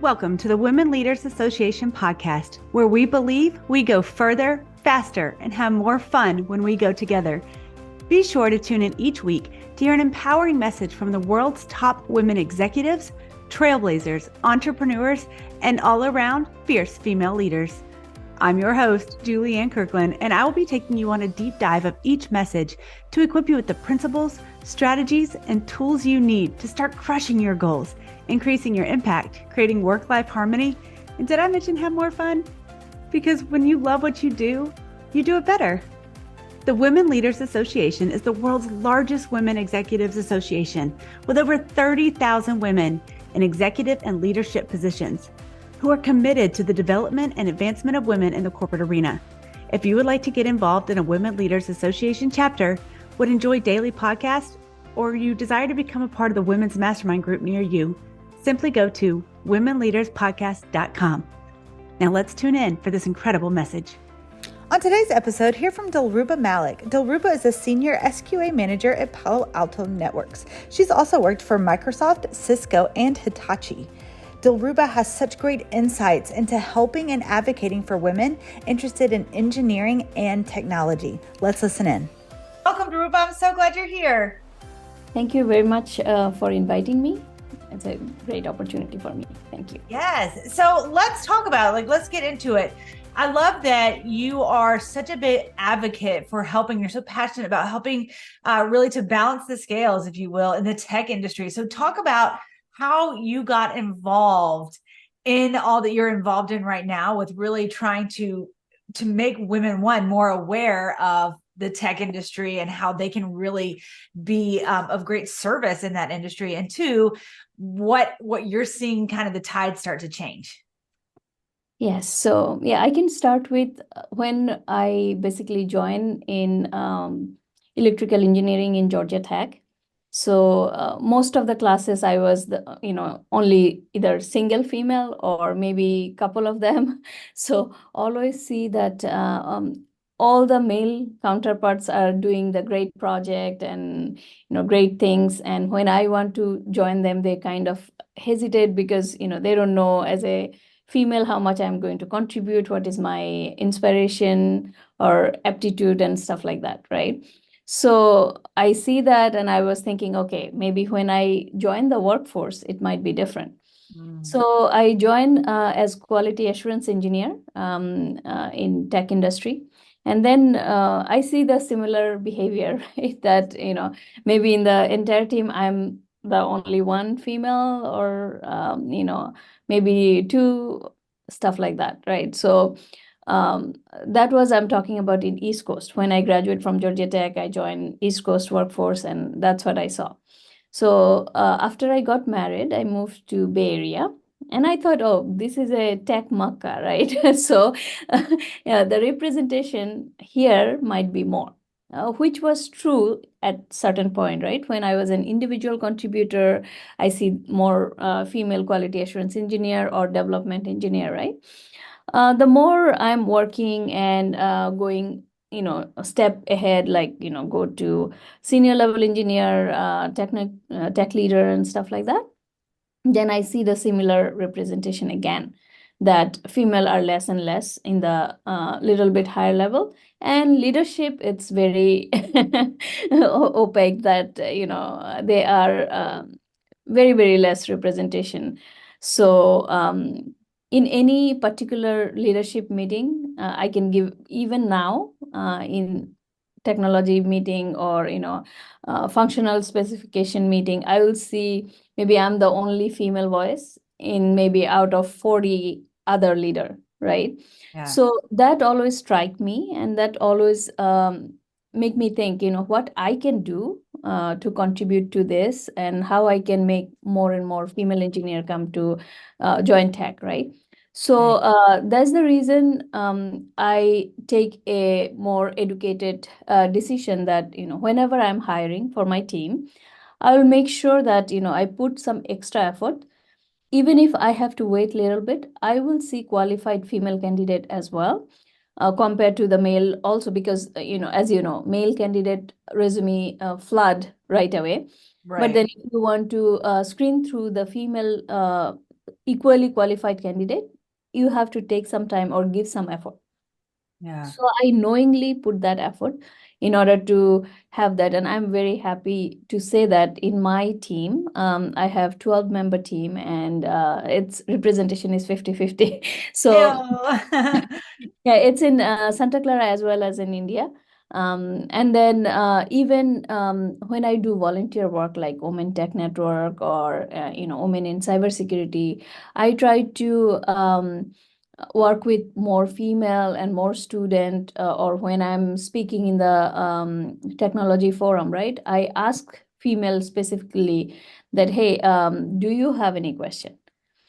Welcome to the Women Leaders Association podcast, where we believe we go further, faster, and have more fun when we go together. Be sure to tune in each week to hear an empowering message from the world's top women executives, trailblazers, entrepreneurs, and all-around fierce female leaders. I'm your host, Julianne Kirkland, and I will be taking you on a deep dive of each message to equip you with the principles, strategies, and tools you need to start crushing your goals, increasing your impact, creating work-life harmony, and did I mention have more fun? Because when you love what you do it better. The Women Leaders Association is the world's largest women executives association with over 30,000 women in executive and leadership positions who are committed to the development and advancement of women in the corporate arena. If you would like to get involved in a Women Leaders Association chapter, would enjoy daily podcasts, or you desire to become a part of the Women's Mastermind group near you, simply go to womenleaderspodcast.com. Now let's tune in for this incredible message. On today's episode, hear from Dilruba Malik. Dilruba is a senior SQA manager at Palo Alto Networks. She's also worked for Microsoft, Cisco, and Hitachi. Dilruba has such great insights into helping and advocating for women interested in engineering and technology. Let's listen in. Welcome, Dilruba. I'm so glad you're here. Thank you very much for inviting me. It's a great opportunity for me. Thank you. Yes. So let's talk about it. Let's get into it. I love that you are such a big advocate for helping. You're so passionate about helping really to balance the scales, if you will, in the tech industry. So talk about how you got involved in all that you're involved in right now with really trying to make women, one, more aware of the tech industry and how they can really be of great service in that industry. And two, what you're seeing kind of the tide start to change. Yes. So yeah, I can start with when I basically joined in electrical engineering in Georgia Tech. So most of the classes I was only either single female or maybe couple of them. So always see that all the male counterparts are doing the great project and great things. And when I want to join them, they kind of hesitate because they don't know as a female how much I'm going to contribute, what is my inspiration or aptitude and stuff like that, right? So I see that and I was thinking, okay, maybe when I join the workforce, it might be different. So I joined as quality assurance engineer in tech industry. And then I see the similar behavior, right? That, maybe in the entire team, I'm the only one female or, maybe two, stuff like that, right? So that was, I'm talking about in East Coast. When I graduated from Georgia Tech, I joined East Coast workforce, and that's what I saw. So after I got married, I moved to Bay Area. And I thought, oh, this is a tech Makkah, right? So yeah, the representation here might be more, which was true at certain point, right? When I was an individual contributor, I see more female quality assurance engineer or development engineer, right? The more I'm working and going, a step ahead, like, go to senior level engineer, tech leader and stuff like that, then I see the similar representation again, that female are less and less in the little bit higher level. And leadership, it's very opaque that, they are very, very less representation. So in any particular leadership meeting, I can give, even now in technology meeting or, functional specification meeting, I will see maybe I'm the only female voice in maybe out of 40 other leader, right? Yeah. So that always strike me, and that always make me think, what I can do to contribute to this and how I can make more and more female engineer come to join tech, right? So that's the reason I take a more educated decision that, whenever I'm hiring for my team, I will make sure that, I put some extra effort. Even if I have to wait a little bit, I will see qualified female candidate as well, compared to the male also, because, as you know, male candidate resume flood right away. Right. But then if you want to screen through the female equally qualified candidate, you have to take some time or give some effort. Yeah. So I knowingly put that effort in order to have that. And I'm very happy to say that in my team, I have 12-member team, and its representation is 50-50. So yeah, it's in Santa Clara as well as in India. And then even when I do volunteer work like Women Tech Network or Women in Cybersecurity, I try to work with more female and more student, or when I'm speaking in the technology forum, right? I ask female specifically that, hey, do you have any question?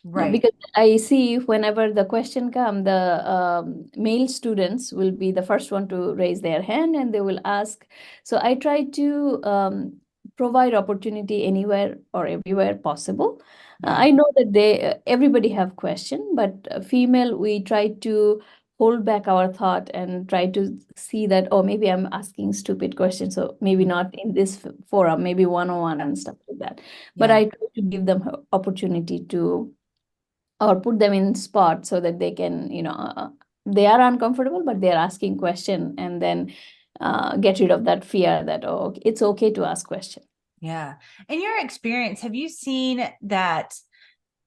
Right. Because I see whenever the question come, the male students will be the first one to raise their hand and they will ask. So I try to provide opportunity anywhere or everywhere possible. Yeah. I know that everybody have question, but female, we try to hold back our thought and try to see that, oh, maybe I'm asking stupid questions, so maybe not in this forum, maybe one-on-one and stuff like that. But Yeah. I try to give them opportunity to, or put them in spot so that they can, they are uncomfortable, but they're asking question, and then get rid of that fear that, oh, it's okay to ask question. Yeah. In your experience, have you seen that,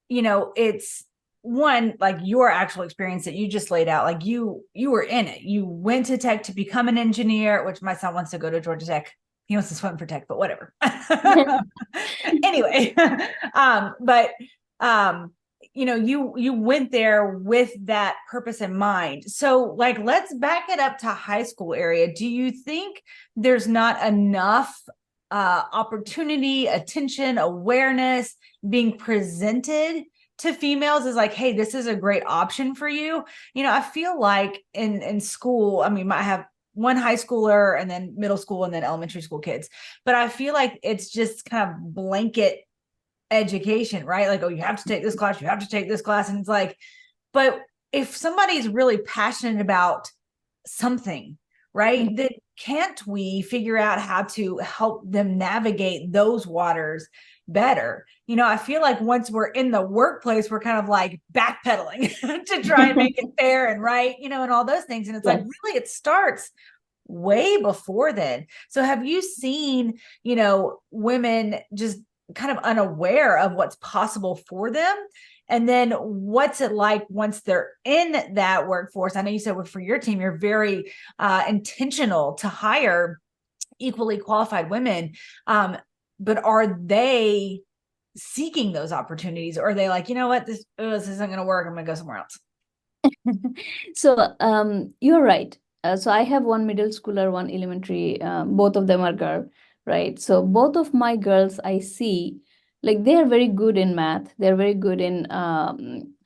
it's one, like your actual experience that you just laid out, like you were in it, you went to tech to become an engineer, which my son wants to go to Georgia Tech. He wants to swim for tech, but whatever. Anyway, but you went there with that purpose in mind. So like, let's back it up to high school area. Do you think there's not enough opportunity, attention, awareness being presented to females is like, hey, this is a great option for you? I feel like in school, I mean, I have one high schooler and then middle school and then elementary school kids, but I feel like it's just kind of blanket education, right? Like, oh, you have to take this class, you have to take this class. And it's like, but if somebody's really passionate about something, right, then can't we figure out how to help them navigate those waters better? I feel like once we're in the workplace, we're kind of like backpedaling to try and make it fair and right, and all those things. And it's like, really, it starts way before then. So have you seen, women just kind of unaware of what's possible for them? And then what's it like once they're in that workforce? I know you said for your team, you're very intentional to hire equally qualified women. But are they seeking those opportunities? Or are they like, you know what, this isn't going to work, I'm going to go somewhere else? So you're right. So I have one middle schooler, one elementary, both of them are girl, right? So both of my girls, I see, like they're very good in math, they're very good in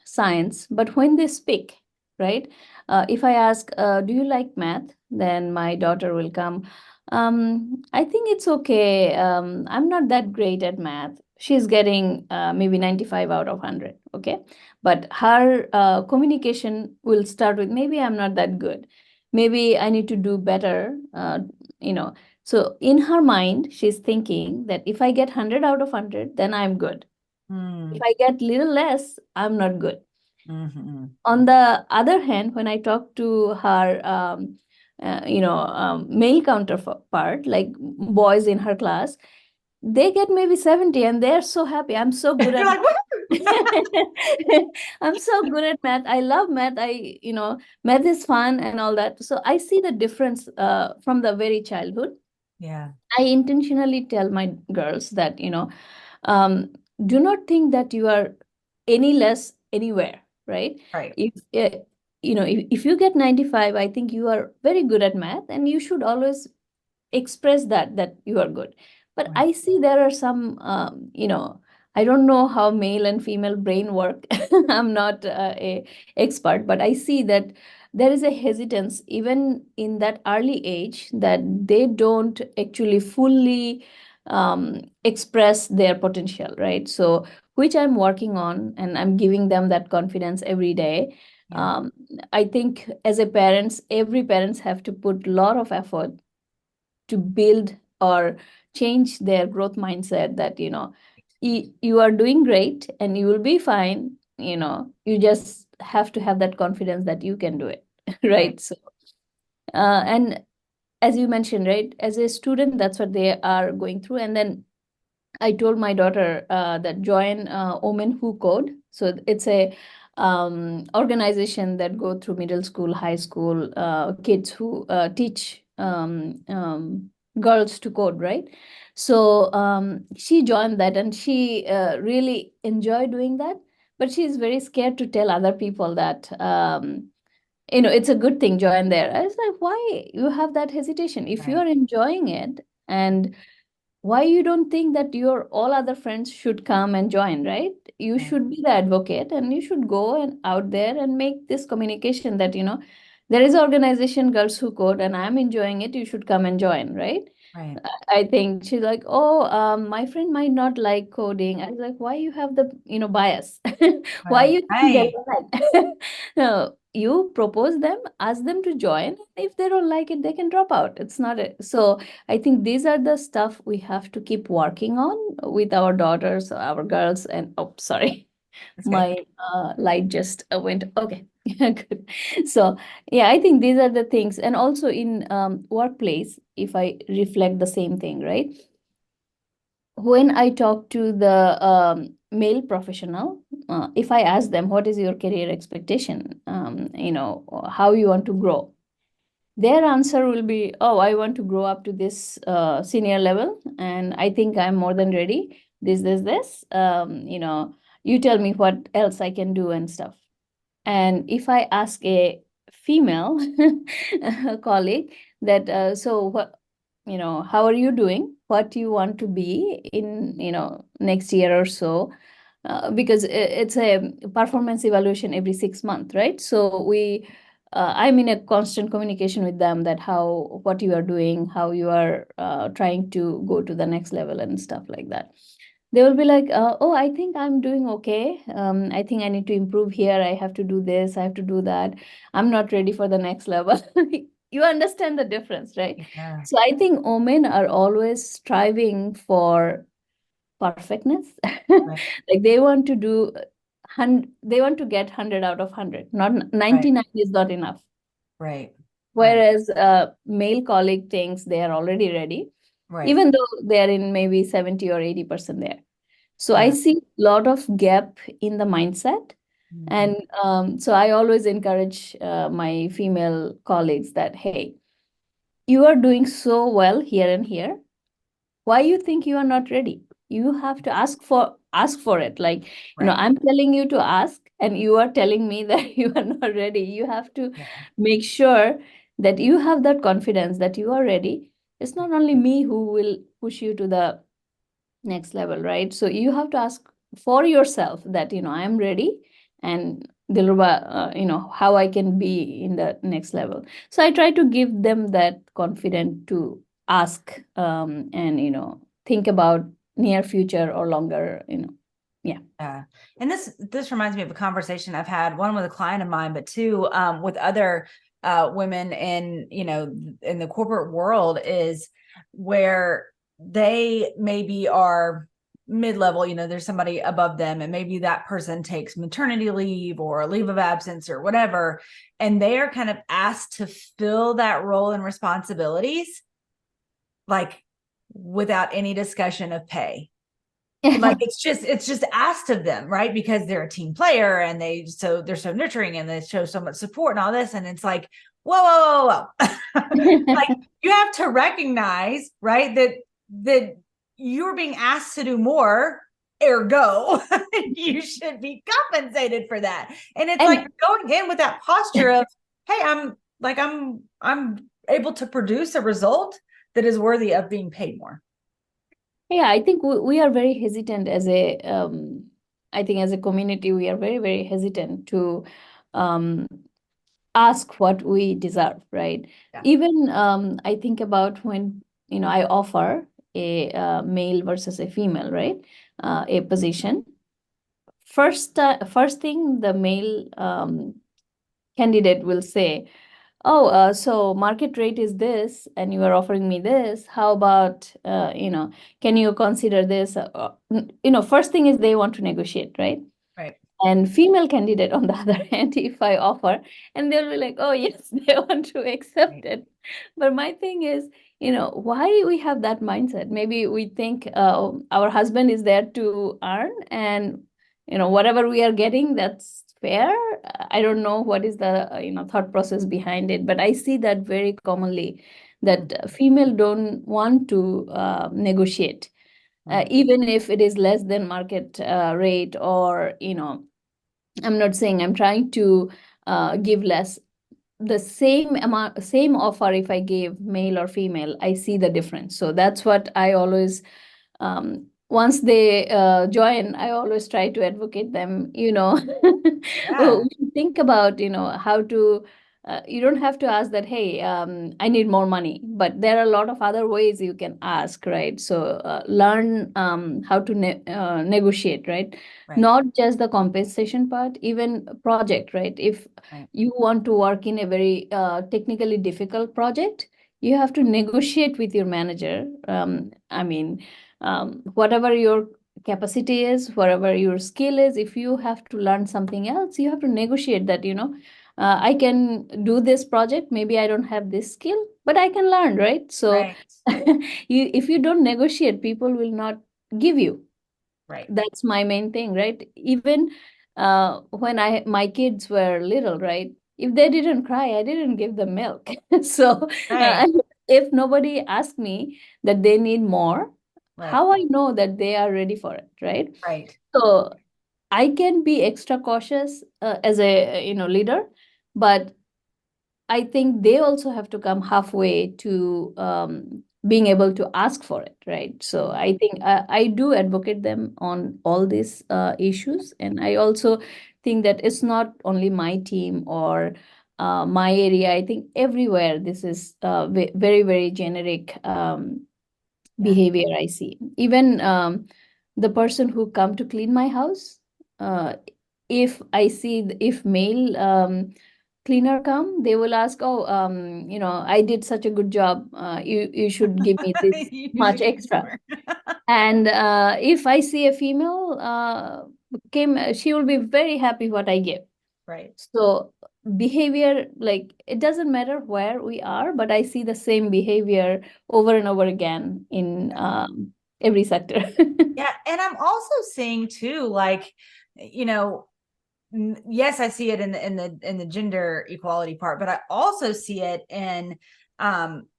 science, but when they speak, right? If I ask, do you like math? Then my daughter will come, I think it's okay. I'm not that great at math. She's getting maybe 95 out of 100, okay? But her communication will start with, maybe I'm not that good. Maybe I need to do better, So in her mind, she's thinking that if I get 100 out of 100, then I'm good. If I get little less, I'm not good. Mm-hmm. On the other hand, when I talk to her, male counterpart, like boys in her class, they get maybe 70 and they're so happy. I'm so good at like, I'm so good at math. I love math. Math is fun and all that. So I see the difference from the very childhood. Yeah. I intentionally tell my girls that, do not think that you are any less anywhere, right? Right. If you get 95, I think you are very good at math, and you should always express that you are good. But I see there are some, I don't know how male and female brain work. I'm not a expert, but I see that there is a hesitance even in that early age that they don't actually fully express their potential, right? So which I'm working on, and I'm giving them that confidence every day. Yeah. I think as a parents, every parents have to put a lot of effort to build or change their growth mindset that, you are doing great and you will be fine. You just have to have that confidence that you can do it. Right? So, and as you mentioned, right, as a student, that's what they are going through. And then I told my daughter that join Women Who Code. So it's a organization that go through middle school, high school, kids who teach girls to code, right? So she joined that and she really enjoyed doing that. But she's very scared to tell other people that, it's a good thing, join there. I was like, why you have that hesitation? If you Right. are enjoying it, and why you don't think that your all other friends should come and join, right? You Right. should be the advocate and you should go and out there and make this communication that, there is an organization, Girls Who Code, and I'm enjoying it. You should come and join, right? Right. I think she's like, oh, my friend might not like coding. I was like, why you have the, bias? Why Right. you think they Right. like? No, you propose them, ask them to join. If they don't like it, they can drop out. It's not a, so I think these are the stuff we have to keep working on with our daughters, our girls, and oh, sorry, That's good. my light just went. Okay, good. So yeah, I think these are the things. And also in workplace, if I reflect the same thing, right? When I talk to the male professional, if I ask them, what is your career expectation? How you want to grow? Their answer will be, oh, I want to grow up to this senior level, and I think I'm more than ready. This. You tell me what else I can do and stuff. And if I ask a female colleague that, so what, how are you doing? What do you want to be in, next year or so? Because it's a performance evaluation every 6 months, right? So I'm in a constant communication with them that what you are doing, how you are trying to go to the next level and stuff like that. They will be like, oh, I think I'm doing okay. I think I need to improve here. I have to do this. I have to do that. I'm not ready for the next level. You understand the difference, right? Yeah. So I think women are always striving for perfectness. Right. Like they want to do, they want to get 100 out of 100. Not Right. 99 is not enough. Right. Right. Whereas a male colleague thinks they are already ready, Right. even though they are in maybe 70 or 80% there. So I Yeah. see a lot of gap in the mindset. Mhm. And so I always encourage my female colleagues that, hey, you are doing so well here and here. Why you think you are not ready? You have to ask for it. Like, Right. I'm telling you to ask, and you are telling me that you are not ready. You have to Yeah. make sure that you have that confidence that you are ready. It's not only me who will push you to the next level, right? So you have to ask for yourself that, I'm ready, and Dilruba, how I can be in the next level. So I try to give them that confidence to ask, and, think about near future or longer, yeah. Yeah. And this reminds me of a conversation I've had, one with a client of mine, but two with other women in the corporate world, is where they maybe are mid-level, there's somebody above them, and maybe that person takes maternity leave or a leave of absence or whatever, and they are kind of asked to fill that role and responsibilities like without any discussion of pay. Like it's just asked of them, right? Because they're a team player and they're so nurturing and they show so much support and all this. And it's like, whoa. Like you have to recognize, right, that you're being asked to do more, ergo you should be compensated for that. And it's like And going in with that posture of, hey, I'm able to produce a result that is worthy of being paid more. yeah, I think we are very hesitant I think as a community, we are very, very hesitant to um, ask what we deserve, right? Yeah. Even I think about when, I offer a male versus a female, right? A position. First thing the male candidate will say, so market rate is this, and you are offering me this. How about, can you consider this? First thing is they want to negotiate, right? Right. And female candidate, on the other hand, if I offer, and they'll be like, oh, yes, they want to accept it. But my thing is, why we have that mindset? Maybe we think our husband is there to earn, and, whatever we are getting, that's fair. I don't know what is the, thought process behind it, but I see that very commonly, that female don't want to negotiate. Even if it is less than market rate, or, I'm not saying I'm trying to give less. The same amount, same offer, if I gave male or female, I see the difference. So that's what I always, once they join, I always try to advocate them, Yeah. think about, how to, you don't have to ask that, hey, I need more money, but there are a lot of other ways you can ask, right? So learn how to negotiate, right? Right. Not just the compensation part, even project, right? If Right. you want to work in a very technically difficult project, you have to negotiate with your manager. Whatever your capacity is, whatever your skill is, if you have to learn something else, you have to negotiate that, I can do this project. Maybe I don't have this skill, but I can learn, right? So Right. if you don't negotiate, people will not give you. Right. That's my main thing, right? Even when my kids were little, right? If they didn't cry, I didn't give them milk. So Right. if nobody asked me that they need more, Right. how I know that they are ready for it, right? Right. So I can be extra cautious as a leader, but I think they also have to come halfway to being able to ask for it, right? So I think I do advocate them on all these issues. And I also think that it's not only my team or my area. I think everywhere this is very, very generic Yeah. behavior I see. Even the person who come to clean my house, if I see, if male cleaner come, they will ask, oh, I did such a good job. You should give me this You much should give me some extra. more. And if I see a female came, she will be very happy what I give. Right. So behavior, like, it doesn't matter where we are, but I see the same behavior over and over again in every sector. Yeah. And I'm also seeing too, like, yes, I see it in the gender equality part, but I also see it in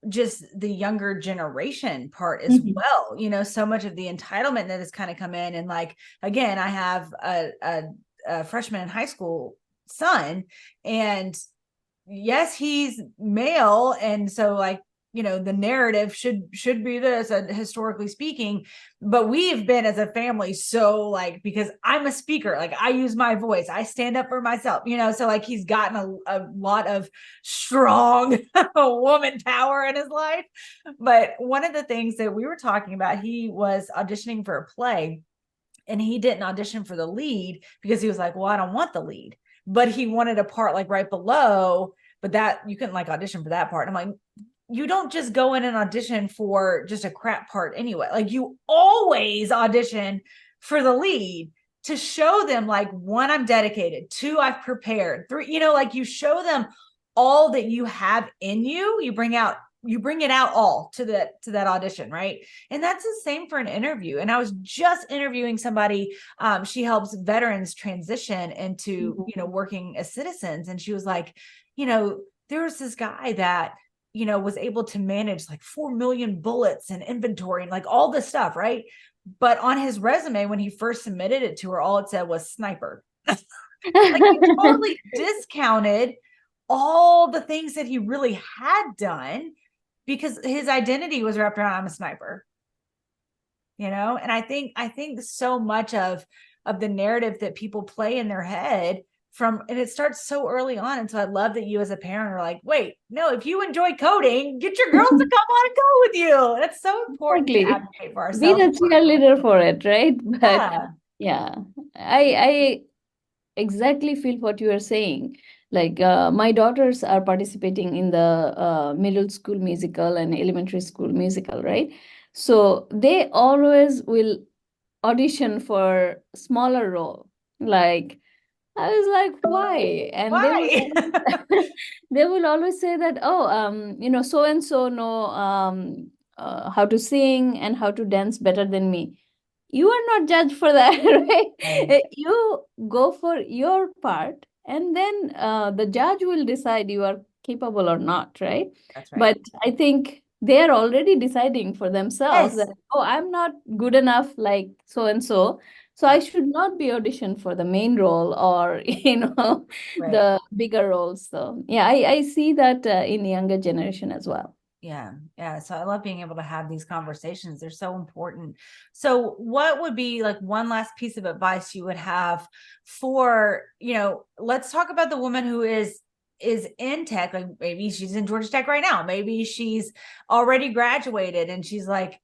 just the younger generation part as Mhm. well. So much of the entitlement that has kind of come in, and like, again, I have a freshman in high school son, and yes, he's male, and so like, the narrative should be this, historically speaking, but we've been as a family, so like, because I'm a speaker, like I use my voice, I stand up for myself, so like he's gotten a lot of strong woman power in his life. But one of the things that we were talking about, he was auditioning for a play, and he didn't audition for the lead because he was like, well, I don't want the lead, but he wanted a part like right below, but that you couldn't like audition for that part. I'm like, you don't just go in and audition for just a crap part anyway. Like, you always audition for the lead to show them, like, one, I'm dedicated, two, I've prepared, three, like, you show them all that you have in you. You bring it out all to that audition, right? And that's the same for an interview. And I was just interviewing somebody, she helps veterans transition into working as citizens, and she was like, there was this guy that was able to manage like 4 million bullets and inventory and like all this stuff, right? But on his resume, when he first submitted it to her, all it said was sniper. Like, he totally discounted all the things that he really had done because his identity was wrapped around, I'm a sniper. And I think so much of the narrative that people play in their head and it starts so early on. And so I love that you as a parent are like, wait, no, if you enjoy coding, get your girls to come on and go with you. That's so important to Exactly. advocate for Be ourselves. the cheerleader for it, right? But Yeah. yeah, I exactly feel what you are saying. Like my daughters are participating in the middle school musical and elementary school musical, right? So they always will audition for smaller role. Like I was like, why? And they will Why? they will always say that, oh, so and so know how to sing and how to dance better than me. You are not judged for that, right? Right. You go for your part, and then the judge will decide you are capable or not, right? That's right. But I think they are already deciding for themselves Yes. that, oh, I'm not good enough like so and so. So I should not be auditioned for the main role or, Right. the bigger roles. So yeah, I see that in younger generation as well. Yeah. Yeah. So I love being able to have these conversations. They're so important. So what would be like one last piece of advice you would have for, let's talk about the woman who is in tech. Like maybe she's in Georgia Tech right now. Maybe she's already graduated and she's like,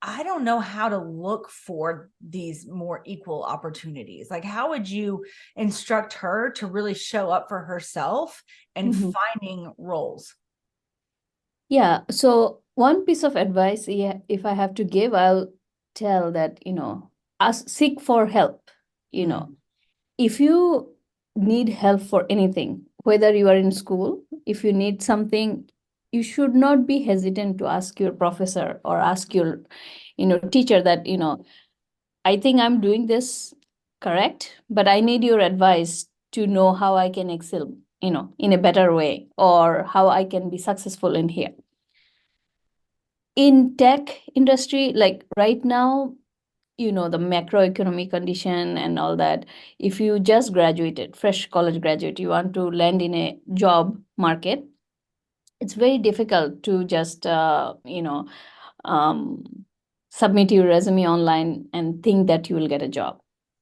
I don't know how to look for these more equal opportunities. Like, how would you instruct her to really show up for herself and Mhm. finding roles? Yeah. So one piece of advice, yeah, if I have to give, I'll tell that, seek for help. If you need help for anything, whether you are in school, if you need something, you should not be hesitant to ask your professor or ask your, teacher that, I think I'm doing this correct, but I need your advice to know how I can excel, in a better way, or how I can be successful in here. In tech industry, like right now, the macroeconomic condition and all that, if you just graduated, fresh college graduate, you want to land in a job market, it's very difficult to just um, submit your resume online and think that you will get a job.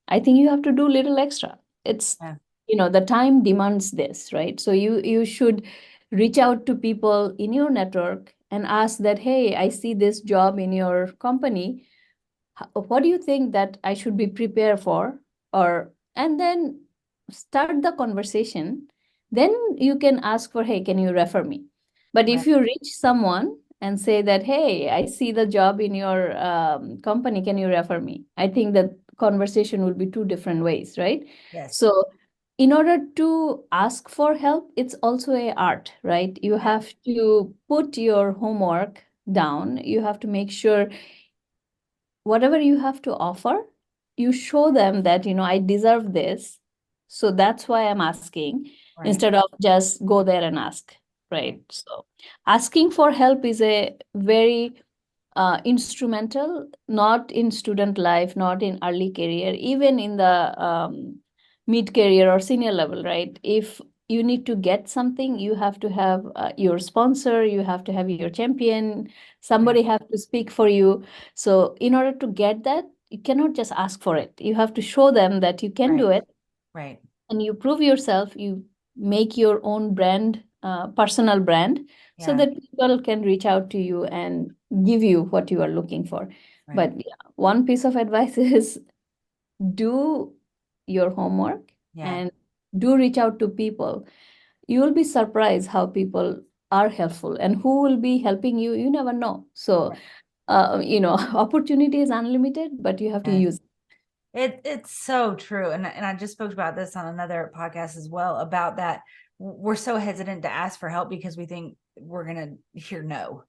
I think you have to do little extra. It's Yeah. the time demands this, right? So you should reach out to people in your network and ask that, hey, I see this job in your company. What do you think that I should be prepared for? Or and then start the conversation. Then you can ask for, hey, can you refer me? But Right. if you reach someone and say that, hey, I see the job in your company, can you refer me? I think that conversation will be two different ways, right? Yes. So in order to ask for help, it's also a art, right? You have to put your homework down. You have to make sure whatever you have to offer, you show them that, I deserve this. So that's why I'm asking, Right. instead of just go there and ask, right? So asking for help is a very instrumental, not in student life, not in early career, even in the mid career or senior level, right? If you need to get something, you have to have your sponsor, you have to have your champion, somebody have to speak for you. So in order to get that, you cannot just ask for it. You have to show them that you can Right. do it, Right. and you prove yourself. You make your own brand, personal brand, so Yeah. that people can reach out to you and give you what you are looking for. Right. But yeah, one piece of advice is do your homework Yeah. and do reach out to people. You will be surprised how people are helpful and who will be helping you. You never know. So, opportunity is unlimited, but you have to Yes. use it. It's so true. And I just spoke about this on another podcast as well about that. We're so hesitant to ask for help because we think we're going to hear no.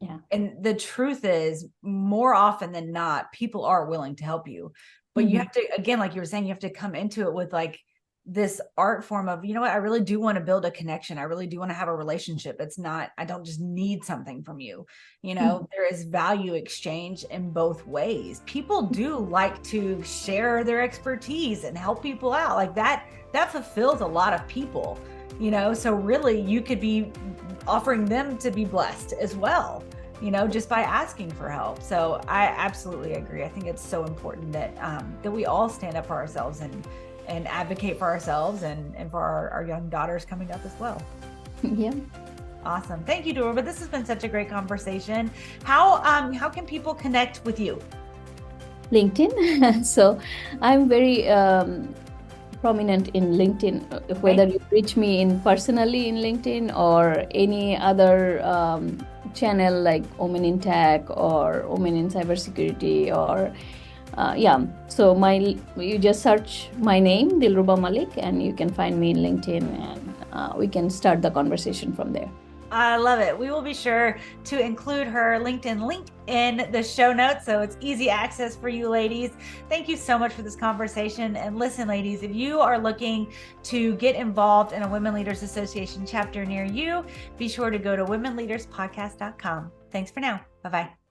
Yeah. And the truth is, more often than not, people are willing to help you. But you have to, again, like you were saying, you have to come into it with like this art form of, you know what, I really do want to build a connection. I really do want to have a relationship. It's not, I don't just need something from you. There is value exchange in both ways. People do like to share their expertise and help people out. Like that fulfills a lot of people, so really you could be offering them to be blessed as well, just by asking for help. So I absolutely agree. I think it's so important that we all stand up for ourselves and advocate for ourselves and for our young daughters coming up as well. Yeah. Awesome. Thank you, Dilruba. This has been such a great conversation. How can people connect with you? LinkedIn. So I'm very prominent in LinkedIn, whether you reach me in personally in LinkedIn or any other channel like Women in Tech or Women in Cybersecurity or so you just search my name, Dilruba Malik, and you can find me in LinkedIn, and we can start the conversation from there. I love it. We will be sure to include her LinkedIn link in the show notes, so it's easy access for you ladies. Thank you so much for this conversation. And listen, ladies, if you are looking to get involved in a Women Leaders Association chapter near you, be sure to go to womenleaderspodcast.com. Thanks for now. Bye-bye.